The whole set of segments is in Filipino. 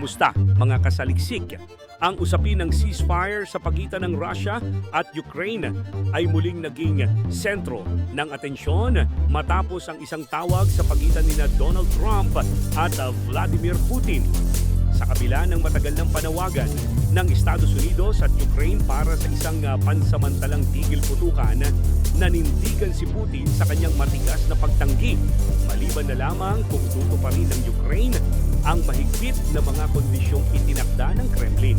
Kumusta mga kasaliksik? Ang usapin ng ceasefire sa pagitan ng Russia at Ukraine ay muling naging sentro ng atensyon matapos ang isang tawag sa pagitan ni Donald Trump at Vladimir Putin. Sa kabila ng matagal ng panawagan ng Estados Unidos at Ukraine para sa isang pansamantalang tigil putukan, nanindigan si Putin sa kanyang matigas na pagtanggi, maliban na lamang kung tutuparin ng Ukraine ang mahigpit na mga kondisyong itinakda ng Kremlin.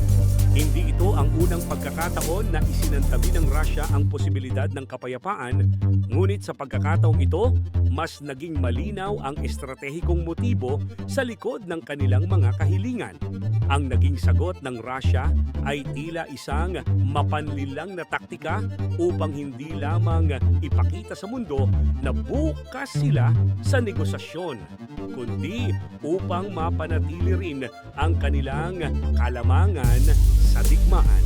Hindi ito ang unang pagkakataon na isinantabi ng Russia ang posibilidad ng kapayapaan, ngunit sa pagkakataong ito, mas naging malinaw ang estratehikong motibo sa likod ng kanilang mga kahilingan. Ang naging sagot ng Russia ay tila isang mapanlilang na taktika upang hindi lamang ipakita sa mundo na bukas sila sa negosasyon, kundi upang mapanatili rin ang kanilang kalamangan sa digmaan.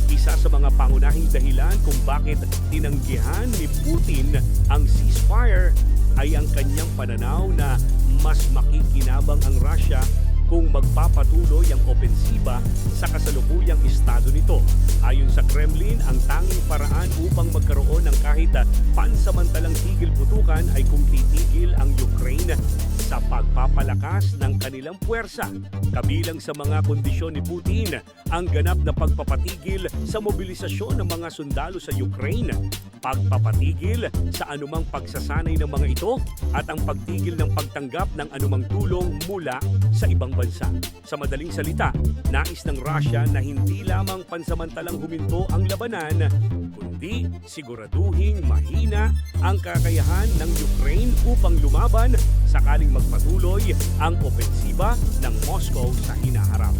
Isa sa mga pangunahing dahilan kung bakit tinanggihan ni Putin ang ceasefire ay ang kanyang pananaw na mas makikinabang ang Russia kung magpapatuloy ang opensiba sa kasalukuyang estado nito. Ayon sa Kremlin, ang tanging paraan upang magkaroon ng kahit pansamantalang tigil putukan ay kung titigil ang Ukraine sa pagpapalakas ng kanilang puwersa. Kabilang sa mga kondisyon ni Putin, ang ganap na pagpapatigil sa mobilisasyon ng mga sundalo sa Ukraine, pagpapatigil sa anumang pagsasanay ng mga ito, at ang pagtigil ng pagtanggap ng anumang tulong mula sa ibang bansa. Sa madaling salita, nais ng Russia na hindi lamang pansamantalang huminto ang labanan, kundi siguraduhing mahina ang kakayahan ng Ukraine upang lumaban sakaling magpatuloy ang opensiba ng Moscow sa hinaharap.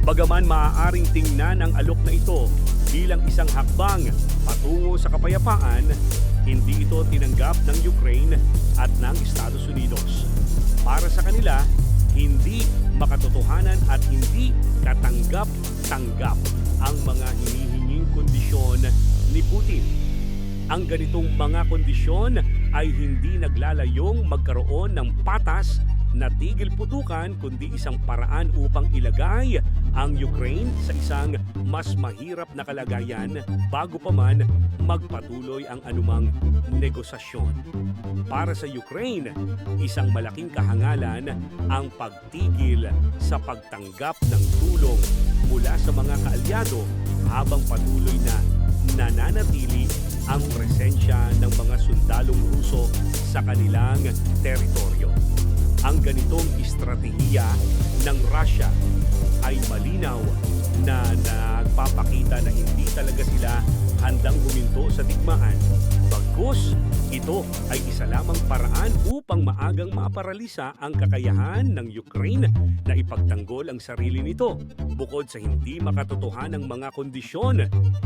Bagaman maaaring tingnan ang alok na ito bilang isang hakbang patungo sa kapayapaan, hindi ito tinanggap ng Ukraine at ng Estados Unidos. Para sa kanila, hindi makatotohanan at hindi katanggap-tanggap ang mga hinihinging kondisyon ni Putin. Ang ganitong mga kondisyon ay hindi naglalayong magkaroon ng patas na tigil putukan, kundi isang paraan upang ilagay ang Ukraine sa isang mas mahirap na kalagayan bago pa man magpatuloy ang anumang negosasyon. Para sa Ukraine, isang malaking kahangalan ang pagtigil sa pagtanggap ng tulong mula sa mga kaalyado habang patuloy na nananatili ang presensya ng mga sundalong Ruso sa kanilang teritoryo. Ang ganitong estratehiya ng Russia ay malinaw na nagpapakita na hindi talaga sila handang huminto sa digmaan. Bagkus, ito ay isa lamang paraan upang maagang maparalisa ang kakayahan ng Ukraine na ipagtanggol ang sarili nito. Bukod sa hindi makatotohanang mga kondisyon,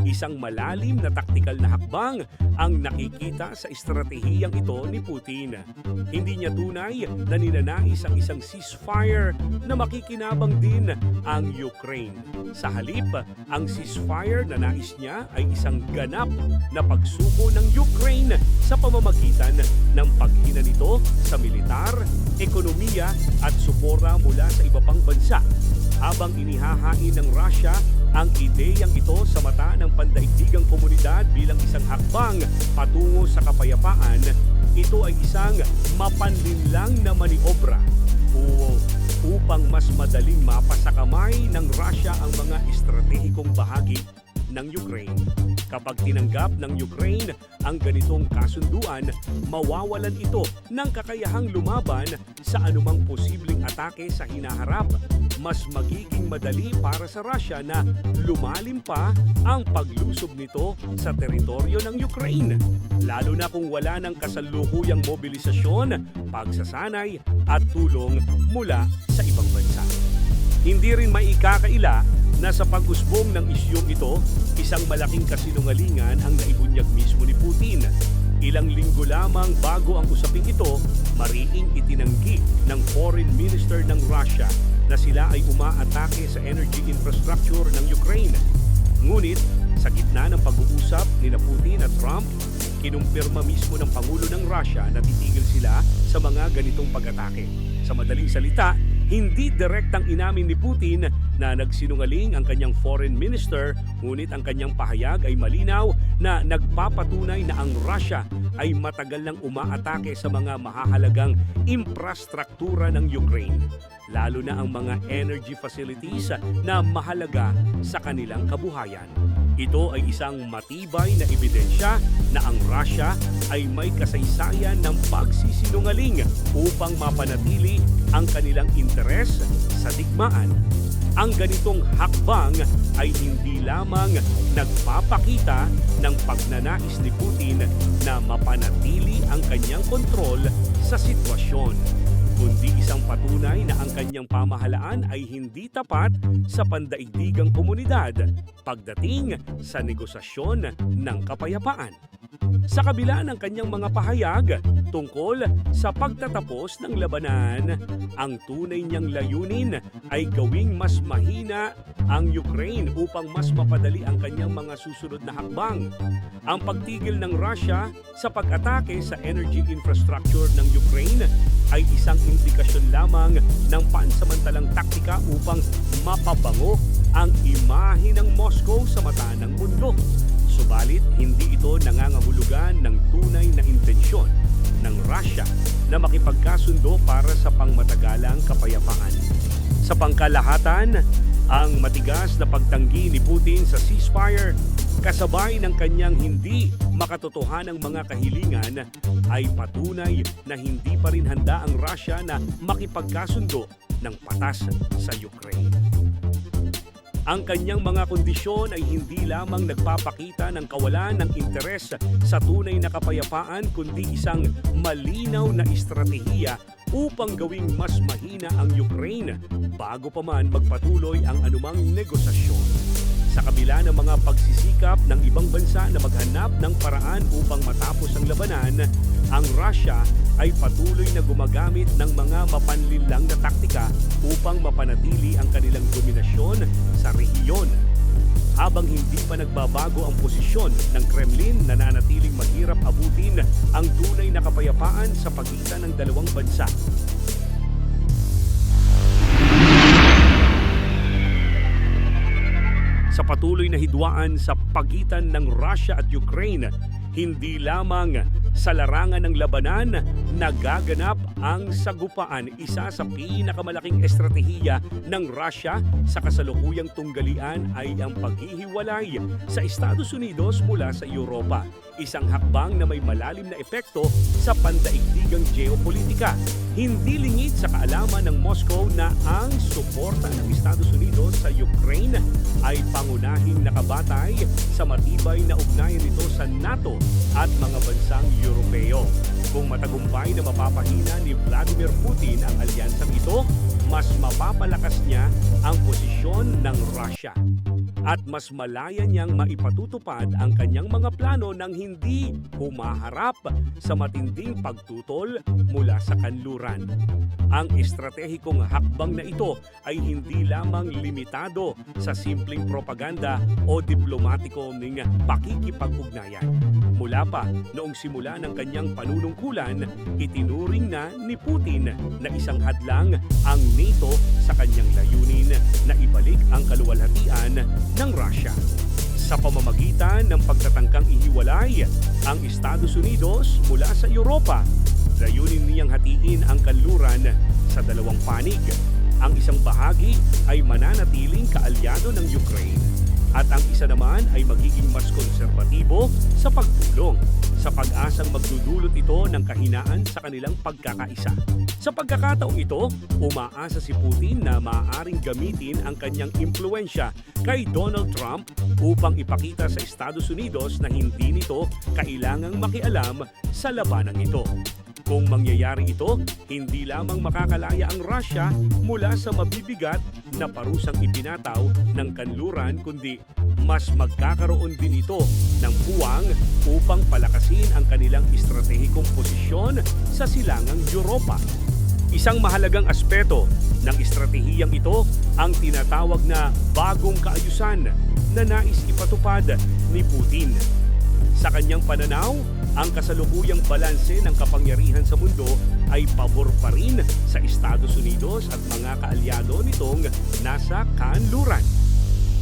isang malalim na taktikal na hakbang ang nakikita sa estratehiyang ito ni Putin. Hindi niya tunay na ninanais ang isang ceasefire na makikinabang din ang Ukraine. Sa halip, ang ceasefire na nais niya ay isang ganap na pagsuko ng Ukraine sa pamamagitan ng paghina nito sa militar, ekonomiya at suporta mula sa iba pang bansa. Habang inihahain ng Russia ang ideyang ito sa mata ng pandaigdigang komunidad bilang isang hakbang patungo sa kapayapaan, ito ay isang mapanlinlang na maniobra upang mas madaling mapasakamay ng Russia ang mga estratehikong bahagi ng Ukraine. Kapag tinanggap ng Ukraine ang ganitong kasunduan, mawawalan ito ng kakayahang lumaban sa anumang posibleng atake sa hinaharap. Mas magiging madali para sa Russia na lumalim pa ang paglusob nito sa teritoryo ng Ukraine, lalo na kung wala ng kasalukuyang mobilisasyon, pagsasanay at tulong mula sa ibang bansa. Hindi rin maikakaila na sa pag-usbong ng isyong ito, isang malaking kasinungalingan ang naibunyag mismo ni Putin. Ilang linggo lamang bago ang usaping ito, mariing itinanggi ng Foreign Minister ng Russia na sila ay umaatake sa energy infrastructure ng Ukraine. Ngunit, sa gitna ng pag-uusap ni Putin at Trump, kinumpirma mismo ng Pangulo ng Russia na titigil sila sa mga ganitong pag-atake. Sa madaling salita, Hindi direktang inamin ni Putin na nagsinungaling ang kanyang foreign minister, ngunit ang kanyang pahayag ay malinaw na nagpapatunay na ang Russia ay matagal nang umaatake sa mga mahahalagang infrastruktura ng Ukraine, lalo na ang mga energy facilities na mahalaga sa kanilang kabuhayan. Ito ay isang matibay na ebidensya na ang Russia ay may kasaysayan ng pagsisinungaling upang mapanatili ang kanilang interes sa digmaan. Ang ganitong hakbang ay hindi lamang nagpapakita ng pagnanais ni Putin na mapanatili ang kanyang kontrol sa sitwasyon, kundi isang patunay na ang kanyang pamahalaan ay hindi tapat sa pandaigdigang komunidad pagdating sa negosasyon ng kapayapaan. Sa kabila ng kanyang mga pahayag tungkol sa pagtatapos ng labanan, ang tunay niyang layunin ay gawing mas mahina ang Ukraine upang mas mapadali ang kanyang mga susunod na hakbang. Ang pagtigil ng Russia sa pag-atake sa energy infrastructure ng Ukraine ay isang indikasyon lamang ng pansamantalang taktika upang mapabango ang imahe ng Moscow sa mata ng mundo. Subalit, hindi ito nangangahulugan ng tunay na intensyon ng Russia na makipagkasundo para sa pangmatagalang kapayapaan. Sa pangkalahatan, ang matigas na pagtanggi ni Putin sa ceasefire kasabay ng kanyang hindi makatotohanang mga kahilingan ay patunay na hindi pa rin handa ang Russia na makipagkasundo ng patas sa Ukraine. Ang kanyang mga kondisyon ay hindi lamang nagpapakita ng kawalan ng interes sa tunay na kapayapaan, kundi isang malinaw na estratehiya upang gawing mas mahina ang Ukraine bago pa man magpatuloy ang anumang negosasyon. Sa kabila ng mga pagsisikap ng ibang bansa na maghanap ng paraan upang matapos ang labanan, ang Russia ay patuloy na gumagamit ng mga mapanlinlang na taktika upang mapanatili ang kanilang dominasyon sa rehiyon. Habang hindi pa nagbabago ang posisyon ng Kremlin, nananatiling mahirap abutin ang tunay na kapayapaan sa pagitan ng dalawang bansa. Sa patuloy na hidwaan sa pagitan ng Russia at Ukraine, hindi lamang sa larangan ng labanan nagaganap ang sagupaan, isa sa pinakamalaking estratehiya ng Russia sa kasalukuyang tunggalian ay ang paghihiwalay sa Estados Unidos mula sa Europa. Isang hakbang na may malalim na epekto sa pandaigdigang geopolitika. Hindi lingid sa kaalaman ng Moscow na ang suporta ng Estados Unidos sa Ukraine ay pangunahing nakabatay sa matibay na ugnayan nito sa NATO at mga bansang Europeo. Kung matagumpay na mapapahina ni Vladimir Putin ang alyansang ito, mas mapapalakas niya ang posisyon ng Russia at mas malaya niyang maipatutupad ang kanyang mga plano nang hindi humaharap sa matinding pagtutol mula sa kanluran. Ang estratehikong hakbang na ito ay hindi lamang limitado sa simpleng propaganda o diplomatiko ng pakikipag-ugnayan. Mula pa noong simula ng kanyang panunungkulan, itinuring na ni Putin na isang hadlang ang NATO sa kanyang layunin na ibalik ang kaluwalhatian ng Russia. Sa pamamagitan ng pagtatangkang ihiwalay ang Estados Unidos mula sa Europa, layunin niyang hatiin ang kanluran sa dalawang panig. Ang isang bahagi ay mananatiling kaalyado ng Ukraine at ang isa naman ay magiging mas konserbatibo sa pagtulong, sa pag-asang magdudulot ito ng kahinaan sa kanilang pagkakaisa. Sa pagkakataong ito, umaasa si Putin na maaaring gamitin ang kanyang impluwensya kay Donald Trump upang ipakita sa Estados Unidos na hindi nito kailangang makialam sa labanang ito. Kung mangyayari ito, hindi lamang makakalaya ang Russia mula sa mabibigat na parusang ipinataw ng kanluran, kundi mas magkakaroon din ito ng puwang upang palakasin ang kanilang estratehikong posisyon sa silangang Europa. Isang mahalagang aspeto ng estratehiyang ito ang tinatawag na bagong kaayusan na nais ipatupad ni Putin. Sa kanyang pananaw, ang kasalukuyang balanse ng kapangyarihan sa mundo ay pabor pa rin sa Estados Unidos at mga kaalyado nitong nasa kanluran.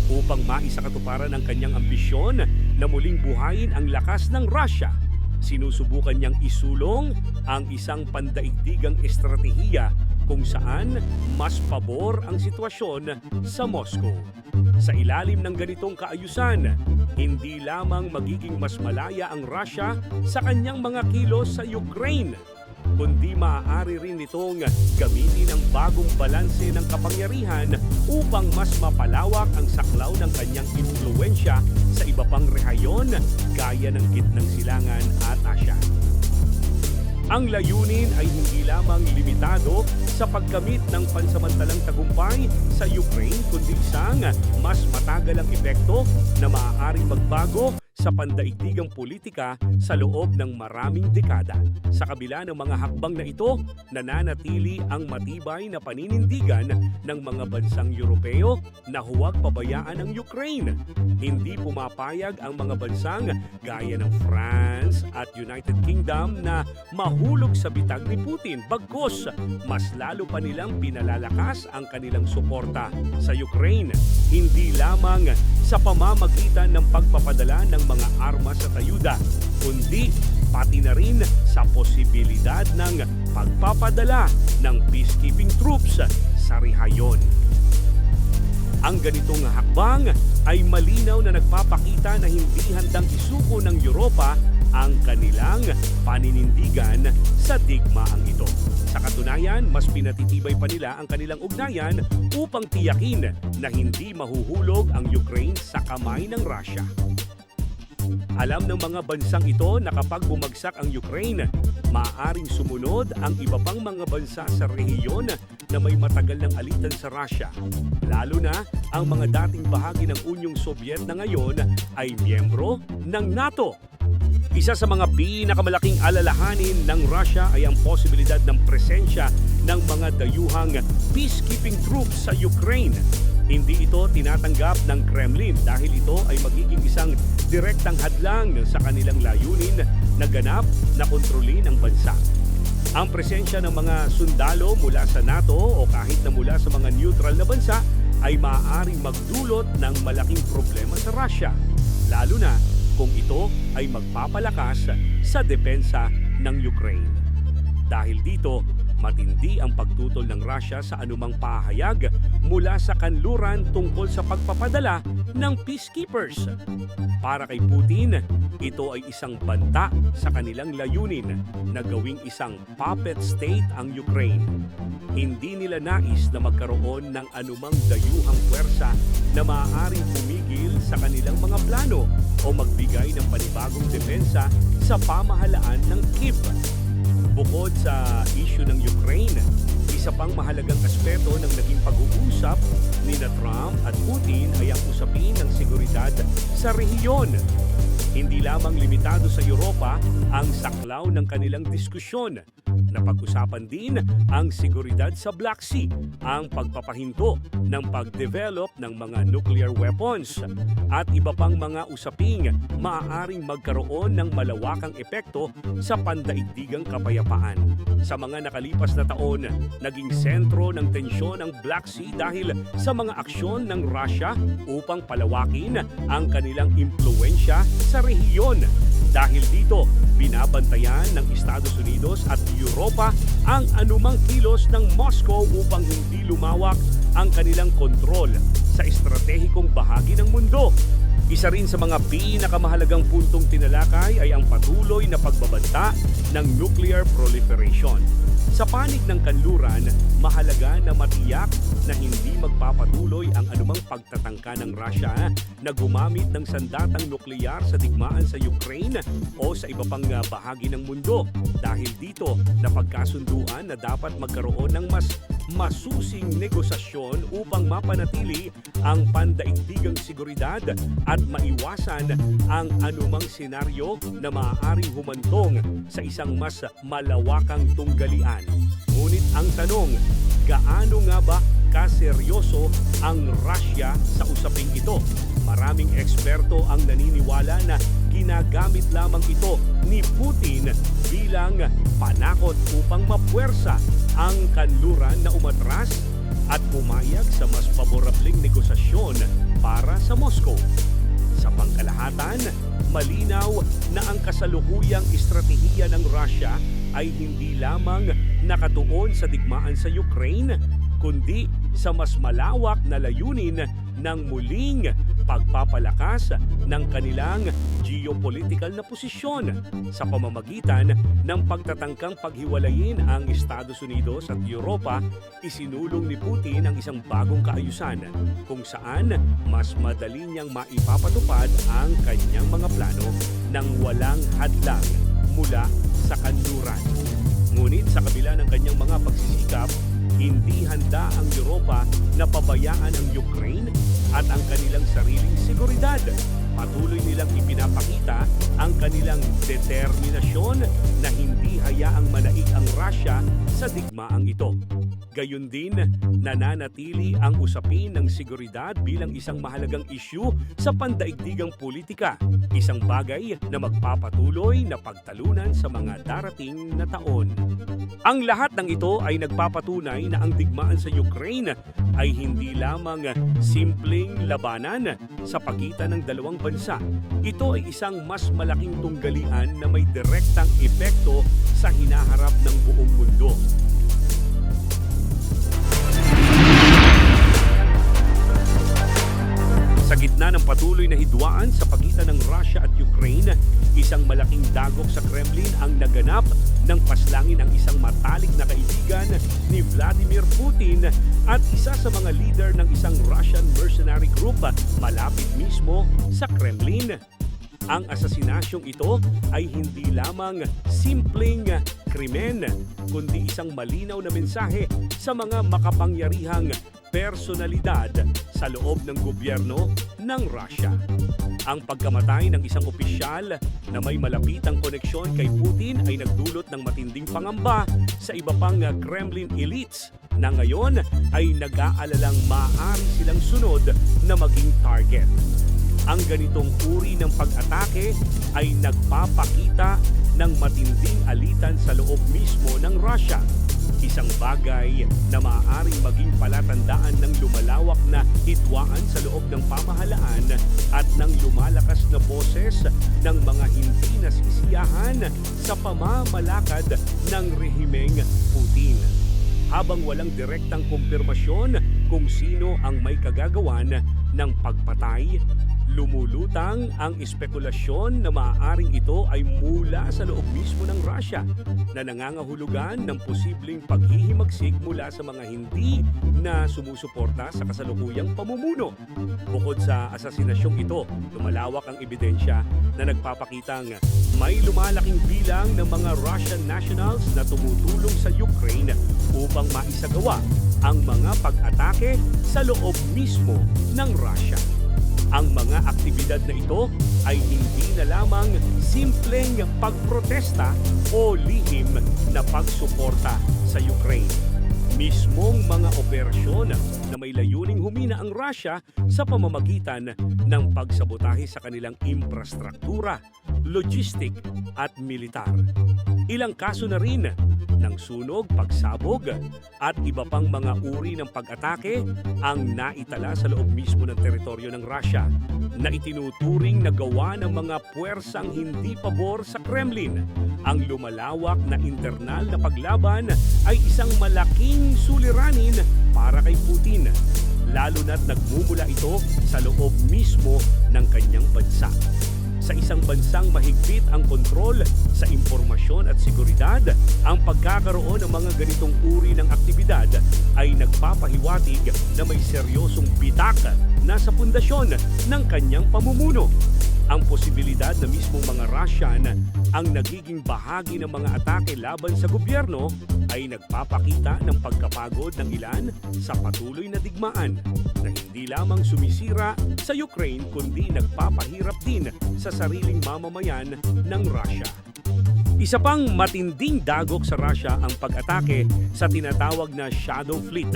Upang maisakatuparan ang kanyang ambisyon na muling buhayin ang lakas ng Russia, sinusubukan niyang isulong ang isang pandaigdigang estratehiya kung saan mas pabor ang sitwasyon sa Moscow. Sa ilalim ng ganitong kaayusan, hindi lamang magiging mas malaya ang Russia sa kanyang mga kilos sa Ukraine, kundi maaari rin itong gamitin ang bagong balanse ng kapangyarihan upang mas mapalawak ang saklaw ng kanyang impluwensya sa iba pang rehiyon gaya ng Gitnang Silangan at Asya. Ang layunin ay hindi lamang limitado sa pagkamit ng pansamantalang tagumpay sa Ukraine, kundi isang mas matagalang epekto na maaaring magbago sa pandaigdigang politika sa loob ng maraming dekada. Sa kabila ng mga hakbang na ito, nananatili ang matibay na paninindigan ng mga bansang Europeo na huwag pabayaan ang Ukraine. Hindi pumapayag ang mga bansang gaya ng France at United Kingdom na mahulog sa bitag ni Putin. Bagkus, mas lalo pa nilang pinalalakas ang kanilang suporta sa Ukraine. Hindi lamang sa pamamagitan ng pagpapadala ng mga armas at ayuda, kundi pati na rin sa posibilidad ng pagpapadala ng peacekeeping troops sa rehiyon. Ang ganitong hakbang ay malinaw na nagpapakita na hindi handang isuko ng Europa ang kanilang paninindigan sa digmaang ito. Sa katunayan, mas pinatitibay pa nila ang kanilang ugnayan upang tiyakin na hindi mahuhulog ang Ukraine sa kamay ng Russia. Alam ng mga bansang ito na kapag bumagsak ang Ukraine, maaaring sumunod ang iba pang mga bansa sa rehiyon na may matagal ng alitan sa Russia. Lalo na ang mga dating bahagi ng Unyong Sobyet na ngayon ay miyembro ng NATO. Isa sa mga pinakamalaking alalahanin ng Russia ay ang posibilidad ng presensya ng mga dayuhang peacekeeping troops sa Ukraine. Hindi ito tinatanggap ng Kremlin dahil ito ay magiging isang direktang hadlang sa kanilang layunin na ganap na kontrolin ang bansa. Ang presensya ng mga sundalo mula sa NATO o kahit na mula sa mga neutral na bansa ay maaaring magdulot ng malaking problema sa Russia, lalo na kung ito ay magpapalakas sa depensa ng Ukraine. Dahil dito, matindi ang pagtutol ng Russia sa anumang pahayag mula sa kanluran tungkol sa pagpapadala ng peacekeepers. Para kay Putin, ito ay isang banta sa kanilang layunin na gawing isang puppet state ang Ukraine. Hindi nila nais na magkaroon ng anumang dayuhang puwersa na maaaring pumigil sa kanilang mga plano o magbigay ng panibagong depensa sa pamahalaan ng Kyiv. Bukod sa issue ng Ukraine, isa pang mahalagang aspeto ng naging pag-uusap ni Trump at Putin ay ang usapin ng seguridad sa rehiyon. Hindi lamang limitado sa Europa ang saklaw ng kanilang diskusyon. Napag-usapan din ang seguridad sa Black Sea, ang pagpapahinto ng pag-develop ng mga nuclear weapons at iba pang mga usaping maaaring magkaroon ng malawakang epekto sa pandaigdigang kapayapaan. Sa mga nakalipas na taon, naging sentro ng tensyon ang Black Sea dahil sa mga aksyon ng Russia upang palawakin ang kanilang impluwensya sa rehiyon. Dahil dito, binabantayan ng Estados Unidos at Europa ang anumang kilos ng Moscow upang hindi lumawak ang kanilang kontrol sa estratehikong bahagi ng mundo. Isa rin sa mga pinakamahalagang puntong tinalakay ay ang patuloy na pagbabanta ng nuclear proliferation. Sa panig ng kanluran, mahalaga na matiyak na hindi magpapatuloy ang anumang pagtatangka ng Russia na gumamit ng sandatang nuklear sa digmaan sa Ukraine o sa iba pang bahagi ng mundo. Dahil dito, napagkasunduan na dapat magkaroon ng mas masusing negosasyon upang mapanatili ang pandaigdigang seguridad at maiwasan ang anumang senaryo na maaaring humantong sa isang mas malawakang tunggalian. Ngunit ang tanong, gaano nga ba kaseryoso ang Russia sa usaping ito? Maraming eksperto ang naniniwala na ginagamit lamang ito ni Putin bilang panakot upang mapuwersa ang kanluran na umatras at pumayag sa mas paborableng negosasyon para sa Moscow. Sa pangkalahatan, malinaw na ang kasalukuyang estratehiya ng Russia ay hindi lamang nakatuon sa digmaan sa Ukraine, kundi sa mas malawak na layunin ng muling pagpapalakas ng kanilang geopolitical na posisyon sa pamamagitan ng pagtatangkang paghiwalayin ang Estados Unidos at Europa. Isinulong ni Putin ang isang bagong kaayusan kung saan mas madali niyang maipapatupad ang kanyang mga plano ng walang hadlang mula sa kanluran. Ngunit sa kabila ng kanyang mga pagsisikap, hindi handa ang Europa na pabayaan ang Ukraine at ang kanilang sariling seguridad. Patuloy nilang ipinapakita ang kanilang determinasyon na hindi hayaang manaig ang Russia sa digmaang ito. Gayon din, nananatili ang usapin ng seguridad bilang isang mahalagang isyu sa pandaigdigang politika, isang bagay na magpapatuloy na pagtalunan sa mga darating na taon. Ang lahat ng ito ay nagpapatunay na ang digmaan sa Ukraine ay hindi lamang simpleng labanan sa pagitan ng dalawang bansa. Ito ay isang mas malaking tunggalian na may direktang epekto sa hinaharap ng buong mundo. Sa gitna ng patuloy na hidwaan sa pagitan ng Russia at Ukraine, isang malaking dagok sa Kremlin ang naganap nang paslangin ang isang matalik na kaibigan ni Vladimir Putin at isa sa mga leader ng isang Russian mercenary group malapit mismo sa Kremlin. Ang asasinasyong ito ay hindi lamang simpleng krimen, kundi isang malinaw na mensahe sa mga makapangyarihang personalidad sa loob ng gobyerno ng Russia. Ang pagkamatay ng isang opisyal na may malapitang koneksyon kay Putin ay nagdulot ng matinding pangamba sa iba pang Kremlin elites na ngayon ay nag-aalalang maaari silang sunod na maging target. Ang ganitong uri ng pag-atake ay nagpapakita ng matinding alitan sa loob mismo ng Russia. Isang bagay na maaaring maging palatandaan ng lumalawak na hidwaan sa loob ng pamahalaan at ng lumalakas na boses ng mga hindi nasisiyahan sa pamamalakad ng rehimeng Putin. Habang walang direktang kumpirmasyon kung sino ang may kagagawan ng pagpatay, lumulutang ang espekulasyon na maaaring ito ay mula sa loob mismo ng Russia na nangangahulugan ng posibleng paghihimagsik mula sa mga hindi na sumusuporta sa kasalukuyang pamumuno. Bukod sa asasinasyong ito, lumalawak ang ebidensya na nagpapakitang may lumalaking bilang ng mga Russian nationals na tumutulong sa Ukraine upang maisagawa ang mga pag-atake sa loob mismo ng Russia. Ang mga aktibidad na ito ay hindi na lamang simpleng pagprotesta o lihim na pagsuporta sa Ukraine. Mismong mga operasyon na may layuning humina ang Russia sa pamamagitan ng pagsabotahe sa kanilang infrastruktura, logistik at militar. Ilang kaso na rin ng sunog, pagsabog at iba pang mga uri ng pag-atake ang naitala sa loob mismo ng teritoryo ng Russia na itinuturing na gawa ng mga puwersang hindi pabor sa Kremlin. Ang lumalawak na internal na paglaban ay isang malaking suliranin para kay Putin, lalo na't nagmumula ito sa loob mismo ng kanyang bansa. Sa isang bansang mahigpit ang kontrol sa impormasyon at seguridad, ang pagkakaroon ng mga ganitong uri ng aktibidad ay nagpapahiwatig na may seryosong bitak na sa pundasyon ng kanyang pamumuno. Ang posibilidad na mismong mga Russian ang nagiging bahagi ng mga atake laban sa gobyerno ay nagpapakita ng pagkapagod ng ilan sa patuloy na digmaan na hindi lamang sumisira sa Ukraine kundi nagpapahirap din sa sariling mamamayan ng Russia. Isa pang matinding dagok sa Russia ang pag-atake sa tinatawag na Shadow Fleet,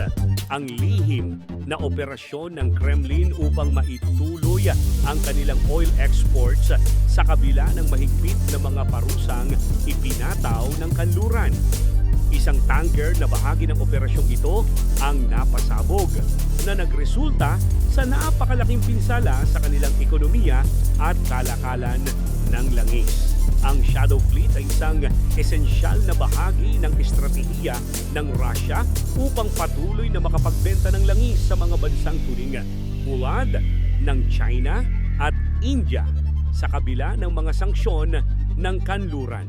ang lihim na operasyon ng Kremlin upang maituloy ang kanilang oil exports sa kabila ng mahigpit na mga parusang ipinataw ng kanluran. Isang tanker na bahagi ng operasyong ito ang napasabog na nagresulta sa napakalaking pinsala sa kanilang ekonomiya at kalakalan ng langis. Ang Shadow Fleet ay isang esensyal na bahagi ng estratehiya ng Russia upang patuloy na makapagbenta ng langis sa mga bansang turing tulad ng China at India sa kabila ng mga sanksyon ng kanluran.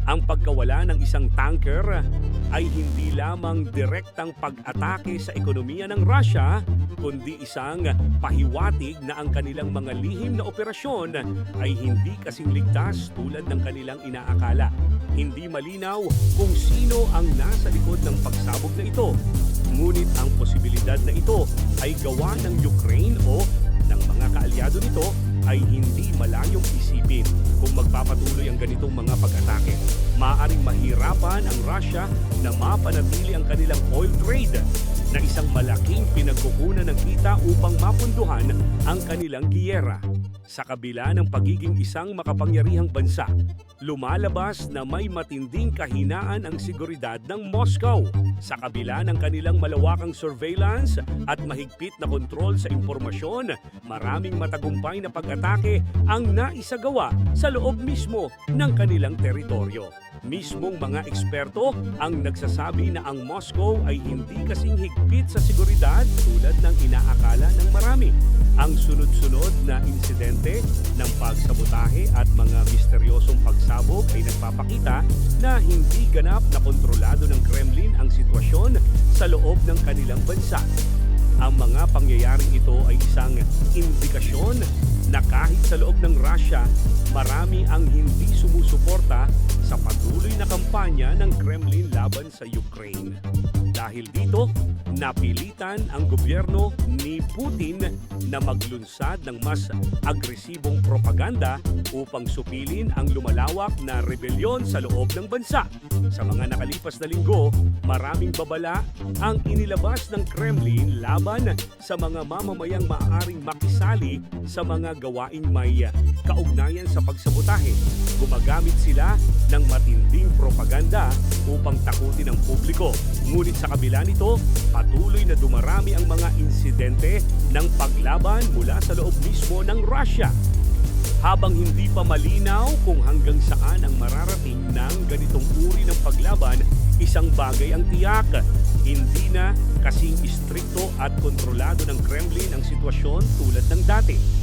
Ang pagkawala ng isang tanker ay hindi lamang direktang pag-atake sa ekonomiya ng Russia, kundi isang pahiwatig na ang kanilang mga lihim na operasyon ay hindi kasing ligtas tulad ng kanilang inaakala. Hindi malinaw kung sino ang nasa likod ng pagsabog na ito. Ngunit ang posibilidad na ito ay gawa ng Ukraine o ng mga kaalyado nito ay hindi malayong isipin kung magpapatuloy ang ganitong mga pag-atake. Maaaring mahirapan ang Russia na mapanatili ang kanilang oil trade na isang malaking pinagkukunan ng kita upang mapunduhan ang kanilang giyera. Sa kabila ng pagiging isang makapangyarihang bansa, lumalabas na may matinding kahinaan ang seguridad ng Moscow. Sa kabila ng kanilang malawakang surveillance at mahigpit na kontrol sa impormasyon, maraming matagumpay na pag-atake ang naisagawa sa loob mismo ng kanilang teritoryo. Mismong mga eksperto ang nagsasabi na ang Moscow ay hindi kasing higpit sa seguridad tulad ng inaakala ng marami. Ang sunod-sunod na insidente ng pagsabotahe at mga misteryosong pagsabog ay nagpapakita na hindi ganap na kontrolado ng Kremlin ang sitwasyon sa loob ng kanilang bansa. Ang mga pangyayaring ito ay isang indikasyon na kahit sa loob ng Russia, marami ang hindi sumusuporta sa patuloy na kampanya ng Kremlin laban sa Ukraine. Dahil dito, napilitan ang gobyerno ni Putin na maglunsad ng mas agresibong propaganda upang supilin ang lumalawak na rebelyon sa loob ng bansa. Sa mga nakalipas na linggo, maraming babala ang inilabas ng Kremlin laban sa mga mamamayang maaaring makisali sa mga gawaing may kaugnayan sa pagsabotahe. Gumagamit sila ng matinding propaganda upang takutin ang publiko. Ngunit sa kabila nito, patuloy na dumarami ang mga insidente ng paglaban mula sa loob mismo ng Russia. Habang hindi pa malinaw kung hanggang saan ang mararating ng ganitong uri ng paglaban, isang bagay ang tiyak. Hindi na kasing istrikto at kontrolado ng Kremlin ang sitwasyon tulad ng dati.